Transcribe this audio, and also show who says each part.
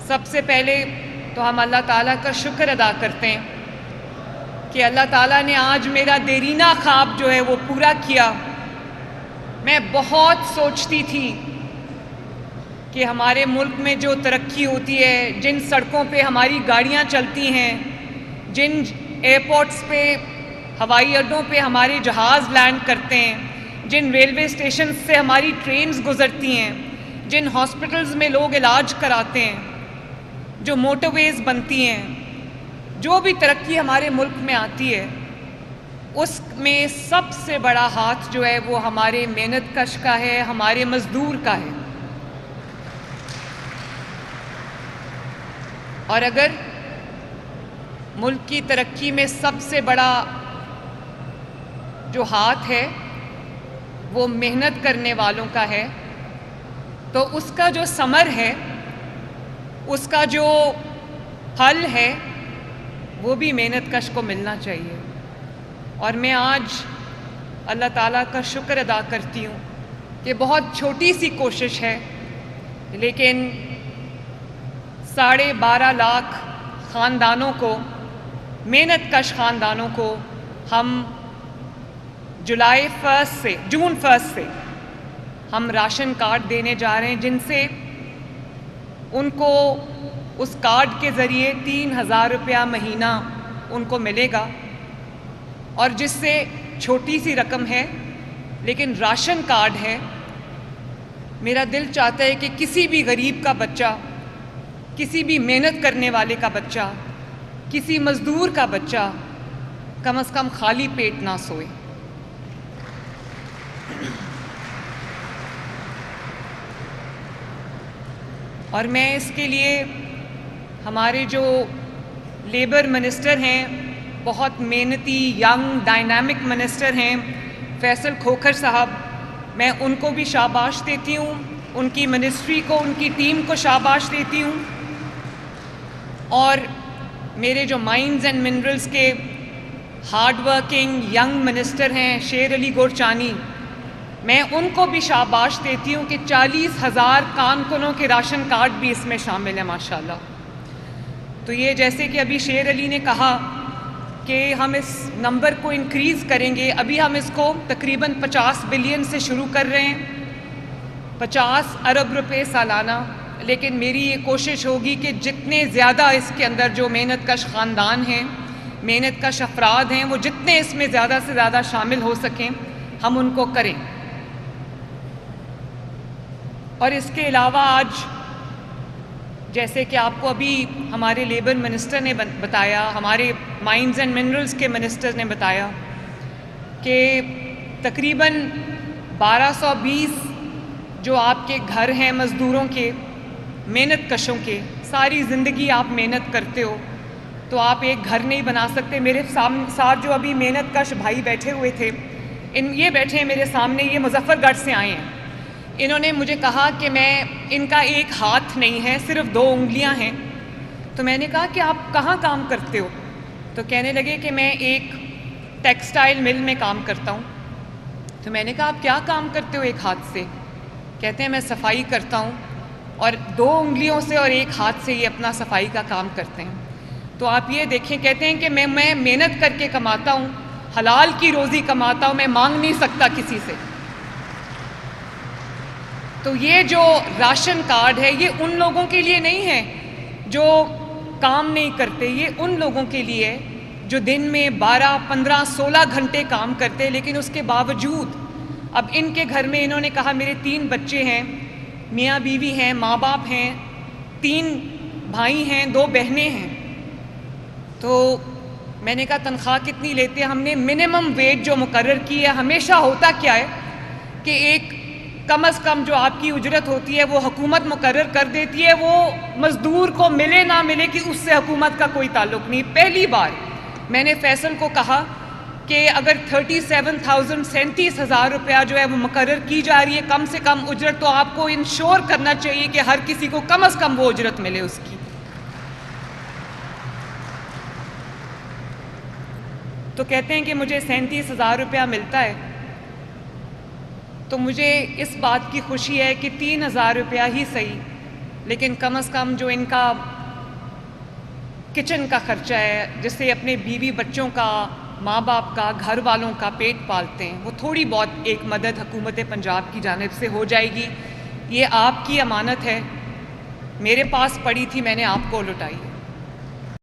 Speaker 1: سب سے پہلے تو ہم اللہ تعالیٰ کا شکر ادا کرتے ہیں کہ اللہ تعالیٰ نے آج میرا دیرینہ خواب جو ہے وہ پورا کیا۔ میں بہت سوچتی تھی کہ ہمارے ملک میں جو ترقی ہوتی ہے، جن سڑکوں پہ ہماری گاڑیاں چلتی ہیں، جن ایئرپورٹس پہ، ہوائی اڈوں پہ ہمارے جہاز لینڈ کرتے ہیں، جن ریلوے اسٹیشن سے ہماری ٹرینز گزرتی ہیں، جن ہاسپٹلز میں لوگ علاج کراتے ہیں، جو موٹر ویز بنتی ہیں، جو بھی ترقی ہمارے ملک میں آتی ہے، اس میں سب سے بڑا ہاتھ جو ہے وہ ہمارے محنت کش کا ہے، ہمارے مزدور کا ہے۔ اور اگر ملک کی ترقی میں سب سے بڑا جو ہاتھ ہے وہ محنت کرنے والوں کا ہے، تو اس کا جو ثمر ہے، اس کا جو پھل ہے، وہ بھی محنت کش کو ملنا چاہیے۔ اور میں آج اللہ تعالیٰ کا شکر ادا کرتی ہوں کہ بہت چھوٹی سی کوشش ہے، لیکن 12.5 لاکھ خاندانوں کو، محنت کش خاندانوں کو ہم جون 1 سے ہم راشن کارڈ دینے جا رہے ہیں، جن سے ان کو اس کارڈ کے ذریعے 3,000 روپیہ مہینہ ان کو ملے گا، اور جس سے چھوٹی سی رقم ہے لیکن راشن کارڈ ہے۔ میرا دل چاہتا ہے کہ کسی بھی غریب کا بچہ، کسی بھی محنت کرنے والے کا بچہ، کسی مزدور کا بچہ کم از کم خالی پیٹ نہ سوئے۔ اور میں اس کے لیے ہمارے جو لیبر منسٹر ہیں، بہت محنتی، ینگ، ڈائنامک منسٹر ہیں، فیصل کھوکھر صاحب، میں ان کو بھی شاباش دیتی ہوں، ان کی منسٹری کو، ان کی ٹیم کو شاباش دیتی ہوں۔ اور میرے جو مائنز اینڈ منرلز کے ہارڈ ورکنگ ینگ منسٹر ہیں، شیر علی گورچانی، میں ان کو بھی شاباش دیتی ہوں کہ 40,000 کارکنوں کے راشن کارڈ بھی اس میں شامل ہیں ماشاءاللہ۔ تو یہ جیسے کہ ابھی شیر علی نے کہا کہ ہم اس نمبر کو انکریز کریں گے، ابھی ہم اس کو تقریباً 50 بلین سے شروع کر رہے ہیں، 50 ارب روپے سالانہ، لیکن میری یہ کوشش ہوگی کہ جتنے زیادہ اس کے اندر جو محنت کش خاندان ہیں، محنت کش افراد ہیں، وہ جتنے اس میں زیادہ سے زیادہ شامل ہو سکیں ہم ان کو کریں۔ اور اس کے علاوہ آج جیسے کہ آپ کو ابھی ہمارے لیبر منسٹر نے بتایا، ہمارے مائنز اینڈ منرلز کے منسٹر نے بتایا کہ تقریباً 1220 جو آپ کے گھر ہیں مزدوروں کے، محنت کشوں کے، ساری زندگی آپ محنت کرتے ہو تو آپ ایک گھر نہیں بنا سکتے۔ میرے ساتھ جو ابھی محنت کش بھائی بیٹھے ہوئے تھے، یہ بیٹھے ہیں میرے سامنے، یہ مظفر گڑھ سے آئے ہیں۔ انہوں نے مجھے کہا کہ ان کا ایک ہاتھ نہیں ہے، صرف 2 انگلیاں ہیں۔ تو میں نے کہا کہ آپ کہاں کام کرتے ہو؟ تو کہنے لگے کہ میں ایک ٹیکسٹائل مل میں کام کرتا ہوں۔ تو میں نے کہا آپ کیا کام کرتے ہو ایک ہاتھ سے؟ کہتے ہیں میں صفائی کرتا ہوں، اور 2 انگلیوں سے اور ایک ہاتھ سے یہ اپنا صفائی کا کام کرتے ہیں۔ تو آپ یہ دیکھیں، کہتے ہیں کہ میں محنت کر کے کماتا ہوں، حلال کی روزی کماتا ہوں، میں مانگ نہیں سکتا کسی سے۔ تو یہ جو راشن کارڈ ہے یہ ان لوگوں کے لیے نہیں ہے جو کام نہیں کرتے، یہ ان لوگوں کے لیے جو دن میں 12، 15، 16 گھنٹے کام کرتے، لیکن اس کے باوجود اب ان کے گھر میں، انہوں نے کہا میرے 3 بچے ہیں، میاں بیوی ہیں، ماں باپ ہیں، 3 بھائی ہیں، 2 بہنیں ہیں۔ تو میں نے کہا تنخواہ کتنی لیتے ہیں؟ ہم نے منیمم ویج جو مقرر کی ہے، ہمیشہ ہوتا کیا ہے کہ ایک کم از کم جو آپ کی اجرت ہوتی ہے وہ حکومت مقرر کر دیتی ہے، وہ مزدور کو ملے نہ ملے کہ اس سے حکومت کا کوئی تعلق نہیں۔ پہلی بار میں نے فیصل کو کہا کہ اگر 37,000 روپیہ جو ہے وہ مقرر کی جا رہی ہے کم سے کم اجرت، تو آپ کو انشور کرنا چاہیے کہ ہر کسی کو کم از کم وہ اجرت ملے اس کی۔ تو کہتے ہیں کہ مجھے 37,000 روپیہ ملتا ہے، تو مجھے اس بات کی خوشی ہے کہ 3,000 روپیہ ہی صحیح لیکن کم از کم جو ان کا کچن کا خرچہ ہے، جس سے اپنے بیوی بچوں کا، ماں باپ کا، گھر والوں کا پیٹ پالتے ہیں، وہ تھوڑی بہت ایک مدد حکومت پنجاب کی جانب سے ہو جائے گی۔ یہ آپ کی امانت ہے، میرے پاس پڑی تھی، میں نے آپ کو لوٹائی ہے۔